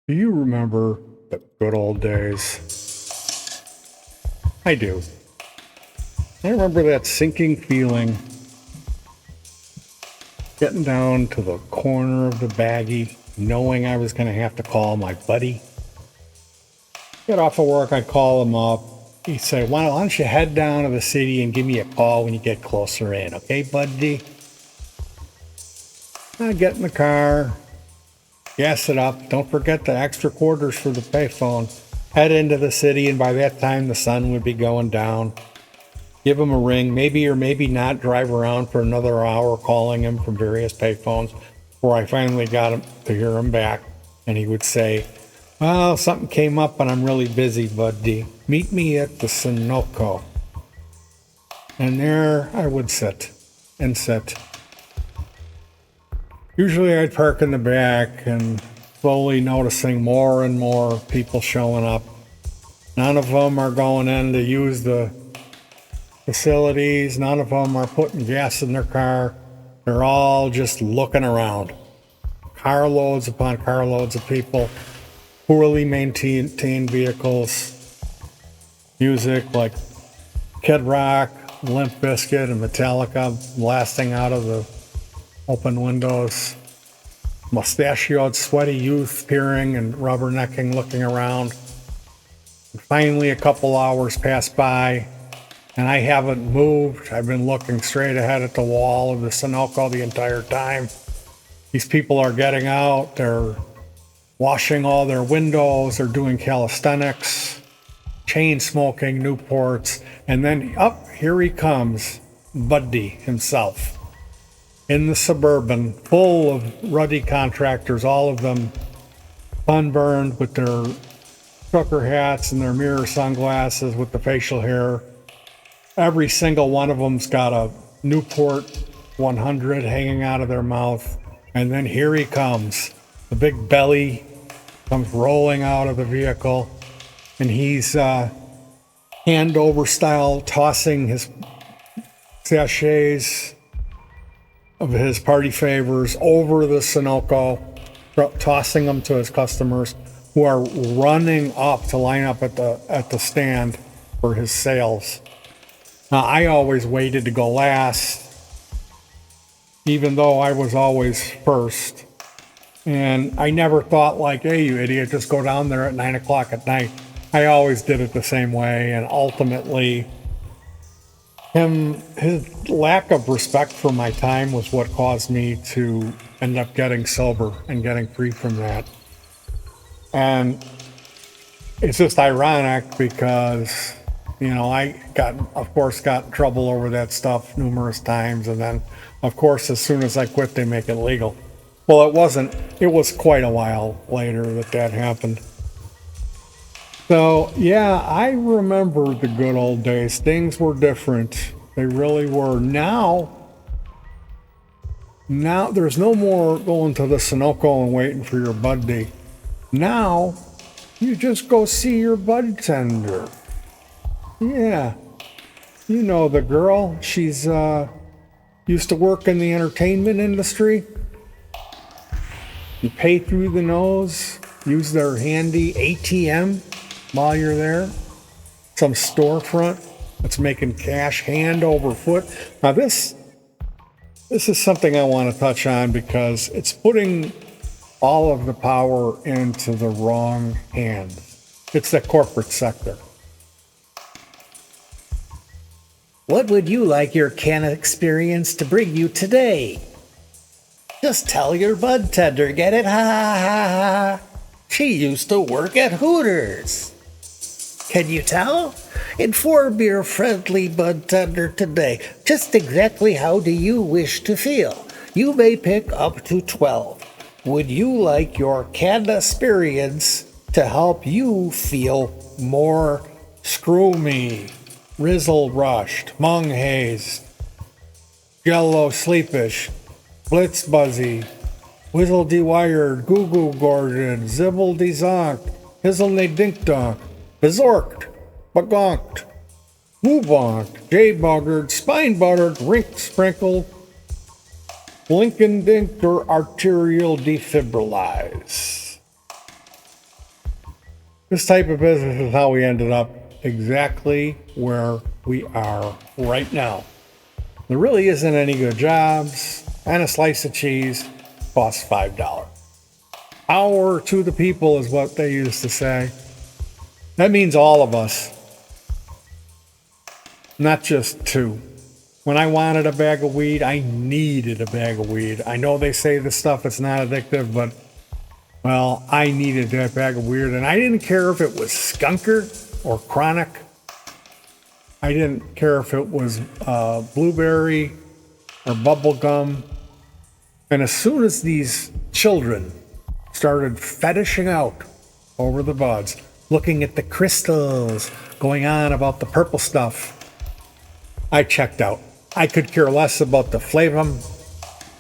Do you remember the good old days? I do. I remember that sinking feeling getting down to the corner of the baggie, knowing I was going to have to call my buddy. Get off of work, I'd call him up. He'd say, why don't you head down to the city and give me a call when you get closer in, okay, buddy? I'd get in the car, gas it up. Don't forget the extra quarters for the payphone. Head into the city, and by that time, the sun would be going down. Give him a ring, maybe or maybe not drive around for another hour calling him from various payphones before I finally got him to hear him back. And he would say, well, something came up and I'm really busy, buddy. Meet me at the Sunoco. And there I would sit and sit. Usually I'd park in the back and slowly noticing more and more people showing up. None of them are going in to use the facilities. None of them are putting gas in their car. They're all just looking around. Carloads upon carloads of people, poorly maintained vehicles, music like Kid Rock, Limp Bizkit, and Metallica blasting out of the open windows, mustachioed, sweaty youth peering and rubbernecking, looking around. And finally, a couple hours pass by, and I haven't moved. I've been looking straight ahead at the wall of the Sunoco the entire time. These people are getting out. They're washing all their windows. They're doing calisthenics, chain smoking Newports. And then here he comes, Buddy himself, in the Suburban, full of ruddy contractors, all of them sunburned with their trucker hats and their mirror sunglasses with the facial hair. Every single one of them's got a Newport 100 hanging out of their mouth. And then here he comes. The big belly comes rolling out of the vehicle. And he's hand-over style tossing his sachets of his party favors over the Sunoco, tossing them to his customers who are running up to line up at the stand for his sales. Now, I always waited to go last, even though I was always first. And I never thought like, hey, you idiot, just go down there at 9 o'clock at night. I always did it the same way. And ultimately, his lack of respect for my time was what caused me to end up getting sober and getting free from that. And it's just ironic because, I of course, got in trouble over that stuff numerous times. And then, of course, as soon as I quit, they make it legal. Well, it was quite a while later that happened. So, yeah, I remember the good old days. Things were different. They really were. Now there's no more going to the Sunoco and waiting for your buddy. Now, you just go see your bud tender. Yeah. You know the girl. She's used to work in the entertainment industry. You pay through the nose, use their handy ATM while you're there. Some storefront that's making cash hand over foot. Now this is something I want to touch on because it's putting all of the power into the wrong hands. It's the corporate sector. What would you like your Canna experience to bring you today? Just tell your bud tender, get it? Ha ha ha ha. She used to work at Hooters. Can you tell? Inform your friendly bud tender today. Just exactly how do you wish to feel? You may pick up to 12. Would you like your Canna experience to help you feel more scroomy, rizzle rushed, mung hazed, jello sleepish, blitz buzzy, whizzle de-wired, goo-goo gorged, zibble de-zonked, hizzle dink donk, bezorked, bagonked, woo-bonked, jay-buggered, spine-buttered, rink-sprinkled, blinkin-dinked, or arterial defibrillized? This type of business is how we ended up exactly where we are right now. There really isn't any good jobs, and a slice of cheese costs $5. Hour to the people is what they used to say. That means all of us, not just two. When I wanted a bag of weed, I needed a bag of weed. I know they say this stuff is not addictive, but, well, I needed that bag of weed, and I didn't care if it was skunker or chronic. I didn't care if it was blueberry or bubble gum. And as soon as these children started fetishing out over the buds, looking at the crystals, going on about the purple stuff, I checked out. I could care less about the flavor,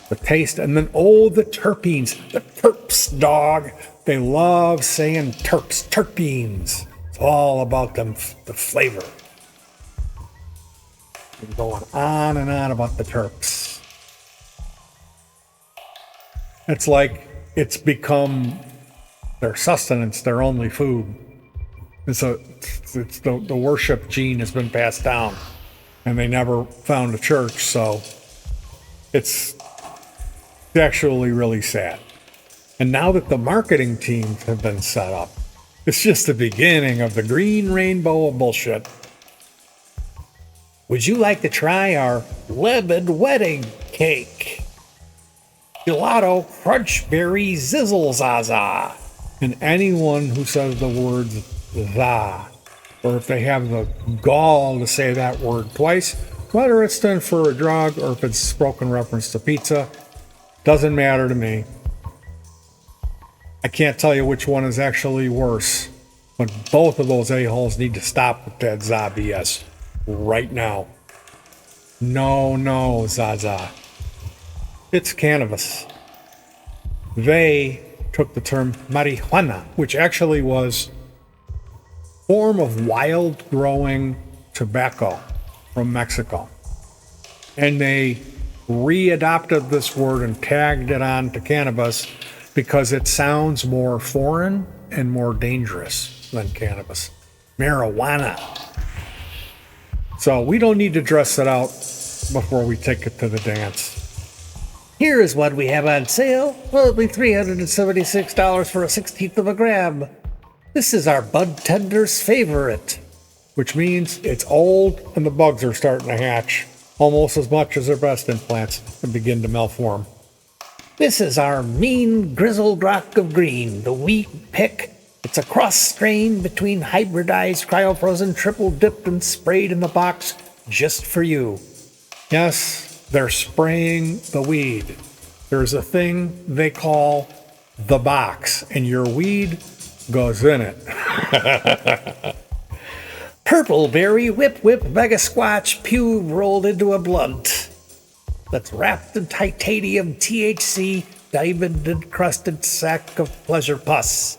the taste, and then, the terpenes, the terps, dog. They love saying terps, terpenes. It's all about them, the flavor. They're going on and on about the terps. It's like it's become their sustenance, their only food. And so it's the worship gene has been passed down. And they never found a church, so it's actually really sad. And now that the marketing teams have been set up, it's just the beginning of the green rainbow of bullshit. Would you like to try our lemon wedding cake? Gelato crunch berry zizzle zaza. And anyone who says the words "the," or if they have the gall to say that word twice, whether it's done for a drug or if it's spoken reference to pizza, doesn't matter to me. I can't tell you which one is actually worse, but both of those a-holes need to stop with that za BS right now. No, Zaza. It's cannabis. They took the term marijuana, which actually was form of wild growing tobacco from Mexico. And they readopted this word and tagged it on to cannabis because it sounds more foreign and more dangerous than cannabis. Marijuana. So we don't need to dress it out before we take it to the dance. Here is what we have on sale. Well, it'll be $376 for a 16th of a gram. This is our bud tender's favorite. Which means it's old and the bugs are starting to hatch almost as much as their breast implants and begin to malform. This is our mean grizzled rock of green, the wheat pick. It's a cross strain between hybridized, cryo-frozen, triple dipped, and sprayed in the box just for you. Yes, they're spraying the weed. There's a thing they call the box, and your weed goes in it. Purple berry whip mega squatch pube rolled into a blunt that's wrapped in titanium THC diamond encrusted sack of pleasure pus.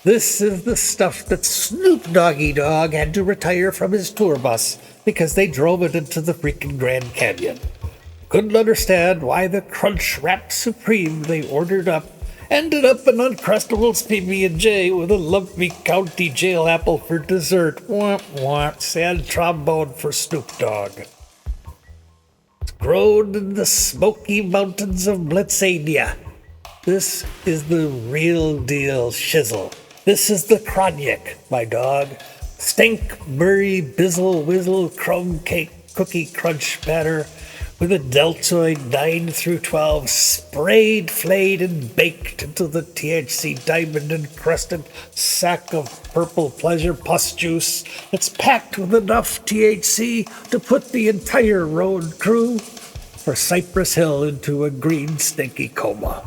This is the stuff that Snoop Doggy Dogg had to retire from his tour bus because they drove it into the freaking Grand Canyon. Couldn't understand why the Crunch Wrap Supreme they ordered up ended up an Uncrustables PB&J with a lumpy county jail apple for dessert. Wah, wah, sad trombone for Snoop Dogg. It's grown in the Smoky Mountains of Blitzania. This is the real deal shizzle. This is the Kroniak, my dog. Stinkberry bizzle whizzle crumb cake cookie crunch batter with a deltoid 9 through 12 sprayed, flayed, and baked into the THC diamond encrusted sack of purple pleasure pus juice that's packed with enough THC to put the entire road crew for Cypress Hill into a green stinky coma.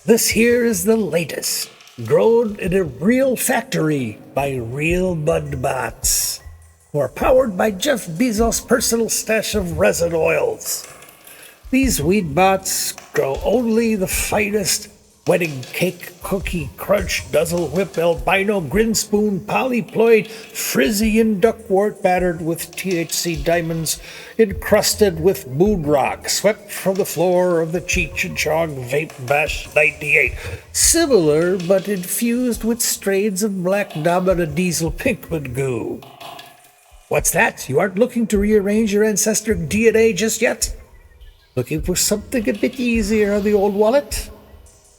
This here is the latest, grown in a real factory by real bud bots, who are powered by Jeff Bezos' personal stash of resin oils. These weed bots grow only the finest Wedding cake, cookie, crunch, nuzzle, whip, albino, grin spoon, polyploid, Frisian duckwort battered with THC diamonds, encrusted with mood rock, swept from the floor of the Cheech and Chong Vape Bash 98. Similar, but infused with strains of Black Domina Diesel Pinkman goo. What's that? You aren't looking to rearrange your ancestor DNA just yet? Looking for something a bit easier on the old wallet?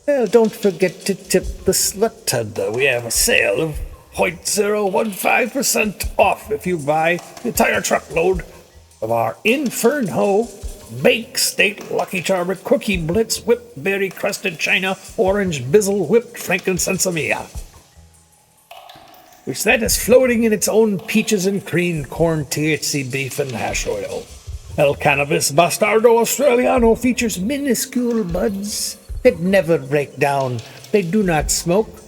Well, don't forget to tip the slut tender. We have a sale of 0.015% off if you buy the entire truckload of our Inferno Bake State Lucky Charmer Cookie Blitz Whipped Berry Crusted China Orange Bizzle Whipped Frankincense Mia, which that is floating in its own peaches and cream, corn, THC, beef, and hash oil. El Cannabis Bastardo Australiano features minuscule buds that never break down. They do not smoke.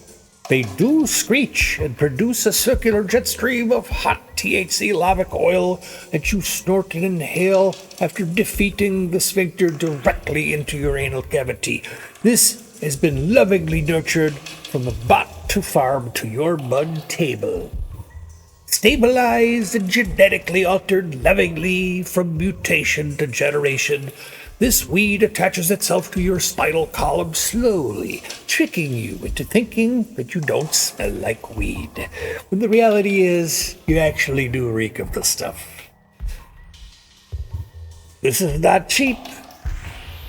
They do screech and produce a circular jet stream of hot THC lavic oil that you snort and inhale after defeating the sphincter directly into your anal cavity. This has been lovingly nurtured from the bot to farm to your bud table. Stabilized and genetically altered lovingly from mutation to generation, this weed attaches itself to your spinal column slowly, tricking you into thinking that you don't smell like weed, when the reality is you actually do reek of the stuff. This is not cheap,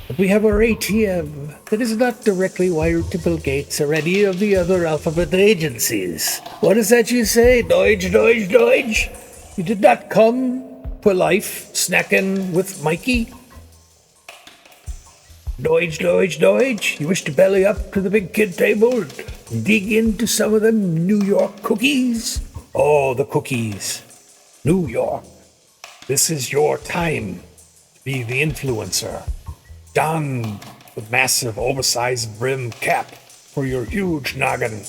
but we have our ATM that is not directly wired to Bill Gates or any of the other alphabet agencies. What is that you say? Deutsch, Deutsch, Deutsch? You did not come for life snacking with Mikey? Deutsch, Deutsch, Deutsch. You wish to belly up to the big kid table and dig into some of them New York cookies? Oh, the cookies. New York. This is your time to be the influencer. Don the massive oversized brim cap for your huge noggin.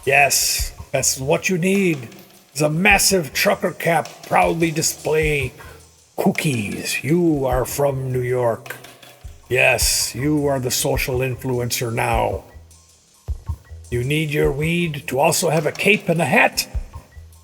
Yes, that's what you need. Is a massive trucker cap proudly display cookies. You are from New York. Yes, you are the social influencer now. You need your weed to also have a cape and a hat?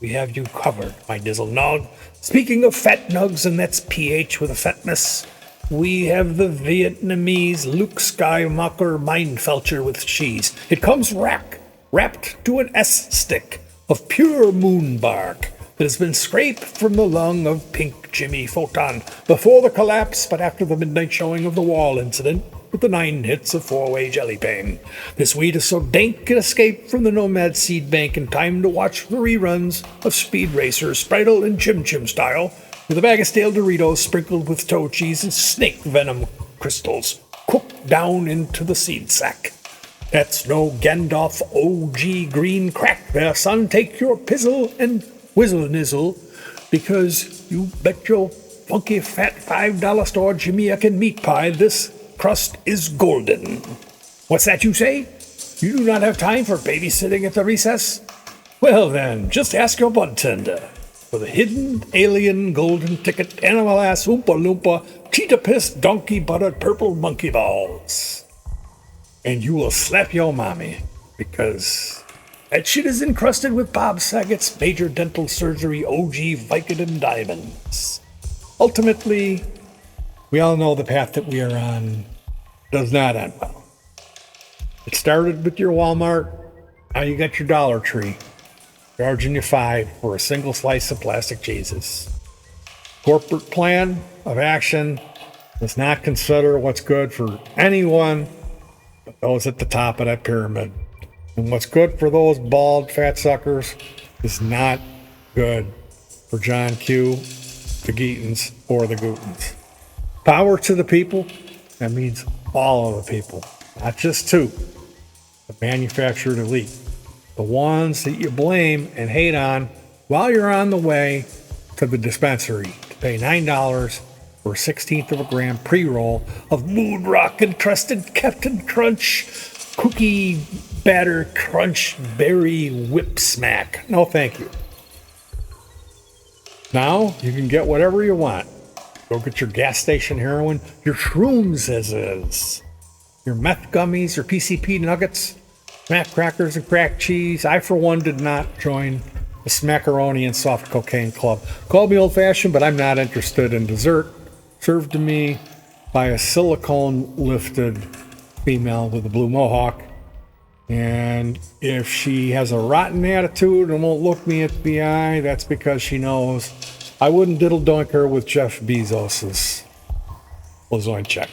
We have you covered, my dizzle nog. Speaking of fat nugs, and that's PH with a fatness, we have the Vietnamese Luke Skywalker Mindfelcher with cheese. It comes wrapped to an S-stick of pure moon bark that has been scraped from the lung of Pink Jimmy Photon before the collapse, but after the midnight showing of the Wall incident with the 9 hits of 4-way jelly pain. This weed is so dank it escaped from the Nomad Seed Bank in time to watch the reruns of Speed Racer, Spritle and Chim Chim style, with a bag of stale Doritos sprinkled with toe cheese and snake venom crystals cooked down into the seed sack. That's no Gandalf OG green crack there, son. Take your pizzle and whizzle nizzle, because you bet your funky fat $5 store Jamaican meat pie this crust is golden. What's that you say? You do not have time for babysitting at the recess? Well then, just ask your bud tender for the hidden alien golden ticket animal ass oompa loompa cheetah piss donkey buttered purple monkey balls. And you will slap your mommy, because that shit is encrusted with Bob Saget's major dental surgery OG Vicodin diamonds. Ultimately, we all know the path that we are on does not end well. It started with your Walmart, now you got your Dollar Tree, charging you $5 for a single slice of plastic cheeses. Corporate plan of action does not consider what's good for anyone but those at the top of that pyramid. And what's good for those bald fat suckers is not good for John Q, the Geetons, or the Gootens. Power to the people, that means all of the people, not just two, the manufactured elite. The ones that you blame and hate on while you're on the way to the dispensary to pay $9 for a 1/16 of a gram pre-roll of Moon Rock encrusted Captain Crunch cookie batter crunch berry whip smack. No thank you. Now you can get whatever you want. Go get your gas station heroin, your shrooms as is. your meth gummies, your PCP nuggets, smack crackers and cracked cheese. I, for one, did not join the smackaroni and soft cocaine club. Call me old-fashioned, but I'm not interested in dessert served to me by a silicone-lifted female with a blue mohawk. And if she has a rotten attitude and won't look me at the eye, that's because she knows I wouldn't diddle doink her with Jeff Bezos's Lazoin check.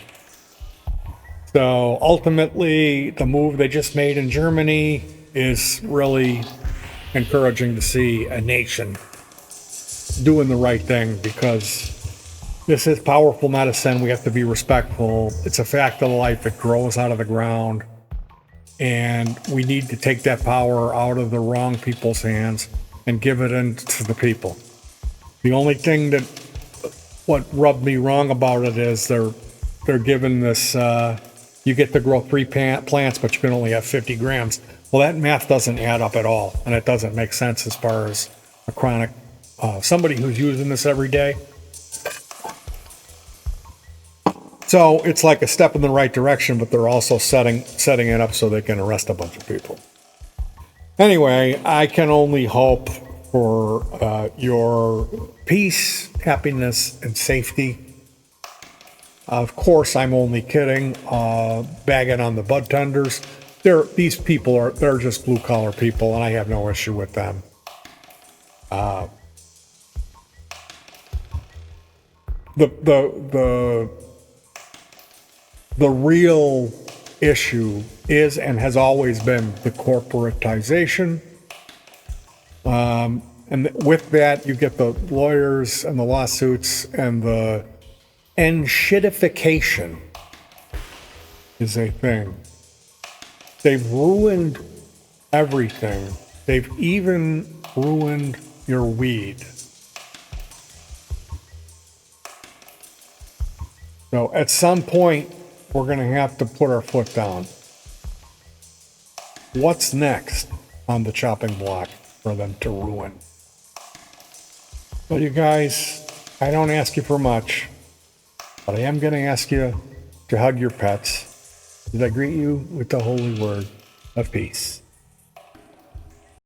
So ultimately, the move they just made in Germany is really encouraging to see a nation doing the right thing, because this is powerful medicine. We have to be respectful. It's a fact of life. It grows out of the ground. And we need to take that power out of the wrong people's hands and give it into the people. The only thing that what rubbed me wrong about it is they're giving this, you get to grow 3 plants, but you can only have 50 grams. Well, that math doesn't add up at all, and it doesn't make sense as far as a chronic, somebody who's using this every day. So it's like a step in the right direction, but they're also setting it up so they can arrest a bunch of people. Anyway, I can only hope for your peace, happiness, and safety. Of course, I'm only kidding, bagging on the bud tenders. These people they're just blue collar people, and I have no issue with them. The real issue is and has always been the corporatization. And with that, you get the lawyers and the lawsuits, and the shitification is a thing. They've ruined everything. They've even ruined your weed. So at some point, we're going to have to put our foot down. What's next on the chopping block for them to ruin? But you guys, I don't ask you for much, but I am going to ask you to hug your pets as I greet you with the holy word of peace.